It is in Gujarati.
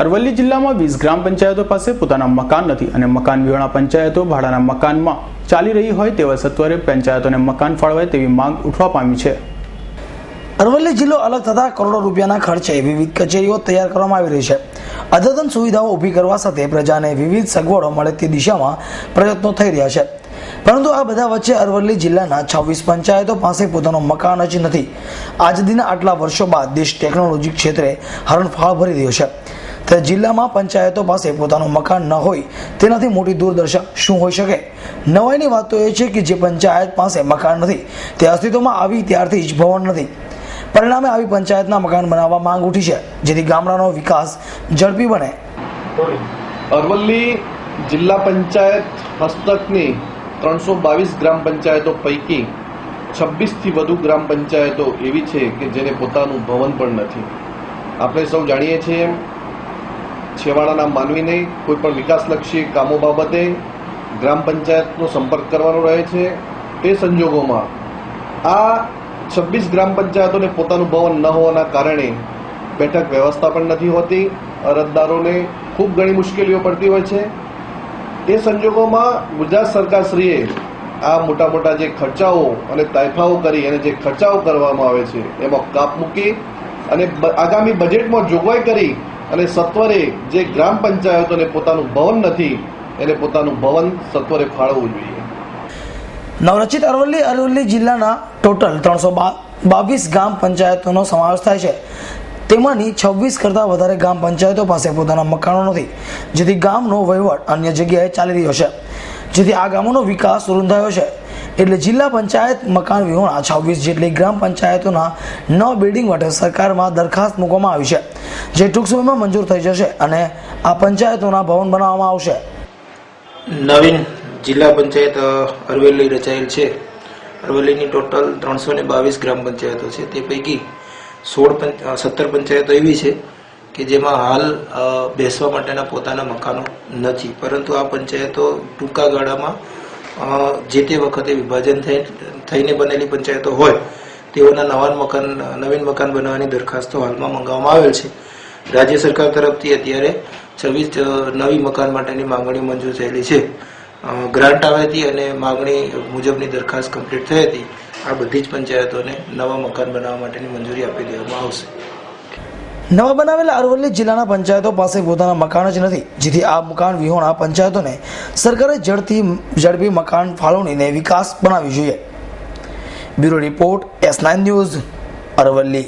અરવલ્લી જિલ્લામાં 20 ગ્રામ પંચાયતો પાસે પોતાના મકાન નથી અને મકાન વિહોણા પંચાયતો ભાડાના મકાનમાં ચાલી રહી હોય તેવા સત્વરે પંચાયતોને મકાન ફાળવાય તેવી માંગ ઉઠવા પામી છે। અરવલ્લી જિલ્લો અલગ થતા કરોડો રૂપિયાના ખર્ચે વિવિધ કચેરીઓ તૈયાર કરવામાં આવી રહી છે। અદ્યતન સુવિધાઓ ઊભી કરવા સાથે પ્રજાને વિવિધ સગવડો મળે તે દિશામાં પ્રયત્નો થઈ રહ્યા છે, પરંતુ આ બધા વચ્ચે અરવલ્લી જિલ્લાના 26 પંચાયતો પાસે પોતાનું મકાન જ નથી। આજ દિન આટલા વર્ષો બાદ દેશ ટેકનોલોજી ક્ષેત્રે હરણફાળ ભરી રહ્યો છે, ત્યારે જિલ્લામાં પંચાયતો પાસે પોતાનું મકાન ન હોય તેનાથી મોટી દુર્દશા શું હોઈ શકે। નવાઈની વાત તો એ છે કે જે પંચાયત પાસે મકાન નથી તે અસ્તિત્વમાં આવી ત્યારથી જ ભવન નથી। પરિણામે આવી પંચાયતના મકાન બનાવવા માંગ ઉઠી છે, જેથી ગામડાનો વિકાસ ઝડપી બને। અરવલ્લી જિલ્લા પંચાયત હસ્તકની 322 ગ્રામ પંચાયતો પૈકી 26થી વધુ ગ્રામ પંચાયતો એવી છે કે જેને પોતાનું ભવન પણ નથી। આપણે સૌ જાણીએ છીએ છેવાડાના માનવીને કોઈ પણ વિકાસલક્ષી કામો બાબતે ગ્રામ પંચાયતનો સંપર્ક કરવાનો રહે છે। તે સંજોગોમાં આ 26 ગ્રામ પંચાયતોને પોતાનું ભવન ન હોવાના કારણે બેઠક વ્યવસ્થા પણ નથી હોતી, અરજદારોને ખૂબ ઘણી મુશ્કેલીઓ પડતી હોય છે। તે સંજોગોમાં ગુજરાત સરકારશ્રીએ આ મોટા મોટા જે ખર્ચાઓ અને તાઇફાઓ કરી અને જે ખર્ચાઓ કરવામાં આવે છે એમાં કાપ મૂકી અને આગામી બજેટમાં જોગવાઈ કરી અને સત્વરે જે ગ્રામ પંચાયતોને પોતાનું ભવન નથી એને પોતાનું ભવન સત્વરે ફાળવવું જોઈએ। નવરચિત અરવલ્લી જિલ્લાના ટોટલ 322 ગ્રામ પંચાયતોનો સમાવેશ થાય છે, તેમાંની 26 કરતાં વધારે ગ્રામ પંચાયતો પાસે પોતાના મકાનો નથી, જેથી ગામનો વહીવટ અન્ય જગ્યાએ ચાલી રહ્યો છે, જેથી આ ગામોનો વિકાસ રૂંધાયો છે। એટલે જિલ્લા પંચાયત મકાન વિહોણા 26 જેટલી ગ્રામ પંચાયતોના નવા બિલ્ડિંગ માટે સરકારમાં દરખાસ્ત મૂકવામાં આવી છે, જે ટૂંક સમયમાં મંજૂર થઈ જશે અને આ પંચાયતોના ભવન બનાવવામાં આવશે। નવીન જિલ્લા પંચાયત અરવલ્લી રચાયેલ છે। અરવલ્લીની ટોટલ 322 ગ્રામ પંચાયતો છે, તે પૈકી 17 પંચાયતો એવી છે કે જેમાં હાલ બેસવા માટેના પોતાના મકાનો નથી, પરંતુ આ પંચાયતો ટૂંકા ગાળામાં જે તે વખતે વિભાજન થઈને બનેલી પંચાયતો હોય તેઓના નવીન મકાન બનાવવાની દરખાસ્તો હાલમાં મંગાવવામાં આવેલ છે। રાજ્ય સરકાર તરફથી અત્યારે 26 નવી મકાન માટેની માંગણી મંજૂર થયેલી છે। ગ્રાન્ટ આવી હતી અને માંગણી મુજબની દરખાસ્ત કમ્પ્લીટ થઈ હતી। આ બધી જ પંચાયતોને નવા મકાન બનાવવા માટેની મંજૂરી આપી દેવામાં આવશે। નવા બનાવેલા અરવલ્લી જિલ્લાના પંચાયતો પાસે પોતાના મકાન જ નથી, જેથી આ મકાન વિહોણા પંચાયતોને સરકારે ઝડપી મકાન ફાળવણીને વિકાસ બનાવવી જોઈએ। Bureau report S9 news, Aravalli.